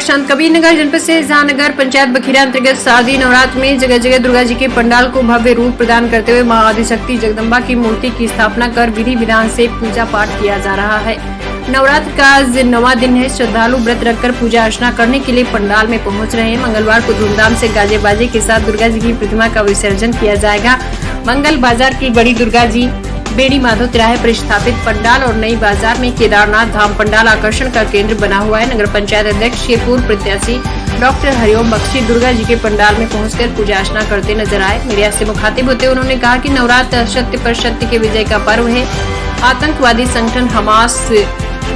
संत कबीरनगर जनपद से जहानगर पंचायत बखीरा अंतर्गत शारदीय नवरात्र में जगह जगह दुर्गा जी के पंडाल को भव्य रूप प्रदान करते हुए मां आदिशक्ति जगदम्बा की मूर्ति की स्थापना कर विधि विधान से पूजा पाठ किया जा रहा है। नवरात्र का आज 9वां दिन है। श्रद्धालु व्रत रखकर पूजा अर्चना करने के लिए पंडाल में पहुंच रहे हैं। मंगलवार को धूमधाम से गाजे बाजे के साथ दुर्गा जी की प्रतिमा का विसर्जन किया जाएगा। मंगल बाजार की बड़ी दुर्गा जी बेड़ी माधव तिराहे पर स्थापित पंडाल और नई बाजार में केदारनाथ धाम पंडाल आकर्षण का केंद्र बना हुआ है। नगर पंचायत अध्यक्ष के पूर्व प्रत्याशी डॉक्टर हरिओम बख्शी दुर्गा जी के पंडाल में पहुंचकर पूजा अर्चना करते नजर आए। मीडिया से मुखातिब होते उन्होंने कहा कि नवरात्र सत्य पर सत्य के विजय का पर्व है। आतंकवादी संगठन हमास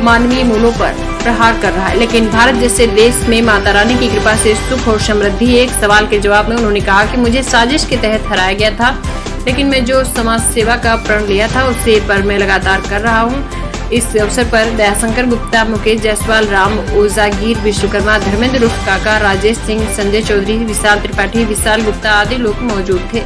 मानवीय मूल्यों पर प्रहार कर रहा है, लेकिन भारत जैसे देश में माता रानी की कृपा से सुख और समृद्धि है। एक सवाल के जवाब में उन्होंने कहा कि मुझे साजिश के तहत हराया गया था, लेकिन मैं जो समाज सेवा का प्रण लिया था उसे पर मैं लगातार कर रहा हूं। इस अवसर पर दयाशंकर गुप्ता, मुकेश जायसवाल, राम ओजागीर, विश्वकर्मा, धर्मेंद्र उर्फ काका, राजेश सिंह, संजय चौधरी, विशाल त्रिपाठी, विशाल गुप्ता आदि लोग मौजूद थे।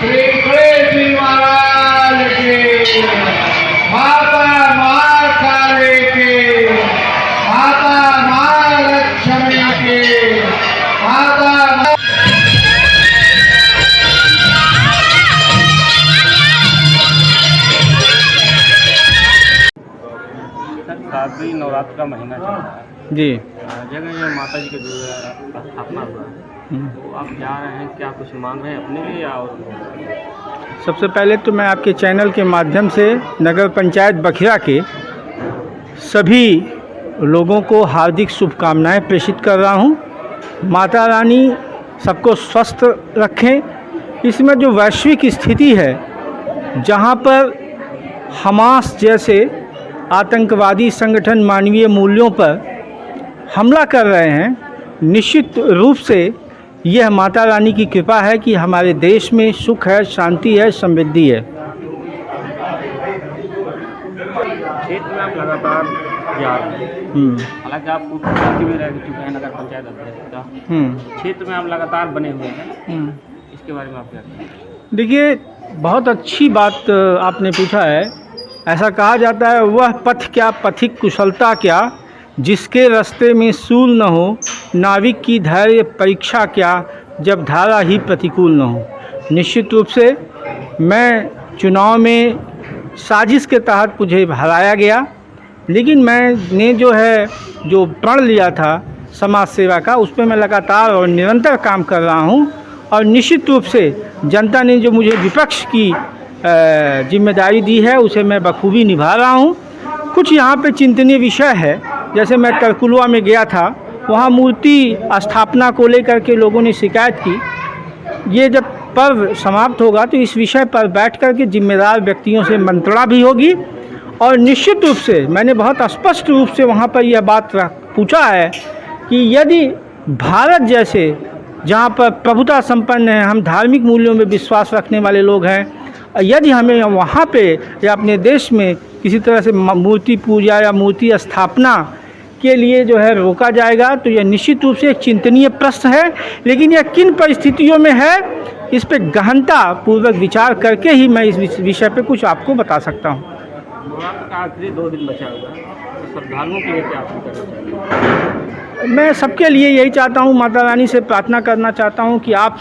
श्री कृष्ण महाराज के, माता माँ काली के, माता माँ लक्ष्मी के, माता शारदीय नवरात्र का महीना चल रहा है जी। जगह जगह माता जी के स्थापना हुआ है, तो आप जा रहे हैं, क्या कुछ मांग रहे हैं अपने लिए या और? सबसे पहले तो मैं आपके चैनल के माध्यम से नगर पंचायत बखीरा के सभी लोगों को हार्दिक शुभकामनाएं प्रेषित कर रहा हूं। माता रानी सबको स्वस्थ रखें। इसमें जो वैश्विक स्थिति है, जहां पर हमास जैसे आतंकवादी संगठन मानवीय मूल्यों पर हमला कर रहे हैं, निश्चित रूप से यह माता रानी की कृपा है कि हमारे देश में सुख है, शांति है, समृद्धि है। क्षेत्र में आप लगातार जा रहे हैं, हालांकि आप उत्तरकाशी में रह चुके हैं नगर पंचायत अध्यक्ष, क्षेत्र में आप लगातार बने हुए हैं, इसके बारे में आप क्या कहें? देखिए, बहुत अच्छी बात आपने पूछा है। ऐसा कहा जाता है, वह पथ क्या पथिक कुशलता क्या, जिसके रास्ते में सूल न हो, नाविक की धैर्य परीक्षा क्या, जब धारा ही प्रतिकूल न हो। निश्चित रूप से मैं चुनाव में साजिश के तहत मुझे हराया गया, लेकिन मैंने जो प्रण लिया था समाज सेवा का, उस पर मैं लगातार और निरंतर काम कर रहा हूं। और निश्चित रूप से जनता ने जो मुझे विपक्ष की जिम्मेदारी दी है, उसे मैं बखूबी निभा रहा हूं। कुछ यहाँ पे चिंतनीय विषय है, जैसे मैं तरकुलवा में गया था, वहाँ मूर्ति स्थापना को लेकर के लोगों ने शिकायत की। ये जब पर्व समाप्त होगा तो इस विषय पर बैठ कर के जिम्मेदार व्यक्तियों से मंत्रणा भी होगी। और निश्चित रूप से मैंने बहुत स्पष्ट रूप से वहाँ पर यह बात पूछा है कि यदि भारत जैसे, जहाँ पर प्रभुता संपन्न है, हम धार्मिक मूल्यों में विश्वास रखने वाले लोग हैं, यदि हमें वहाँ पे या अपने देश में किसी तरह से मूर्ति पूजा या मूर्ति स्थापना के लिए रोका जाएगा, तो यह निश्चित रूप से एक चिंतनीय प्रश्न है। लेकिन यह किन परिस्थितियों में है, इस पे गहनता पूर्वक विचार करके ही मैं इस विषय पे कुछ आपको बता सकता हूँ। नवरात्र का आखिरी 2 दिन बचा हुआ है, तो श्रद्धालुओं के लिए क्या आपको करना चाहिए? मैं सबके लिए यही चाहता हूँ, माता रानी से प्रार्थना करना चाहता हूँ कि आप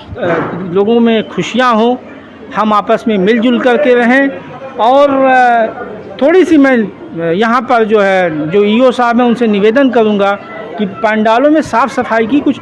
लोगों में खुशियाँ हों, हम आपस में मिलजुल करके रहें। और थोड़ी सी मैं यहाँ पर जो ईओ साहब हैं उनसे निवेदन करूँगा कि पंडालों में साफ़ सफाई की कुछ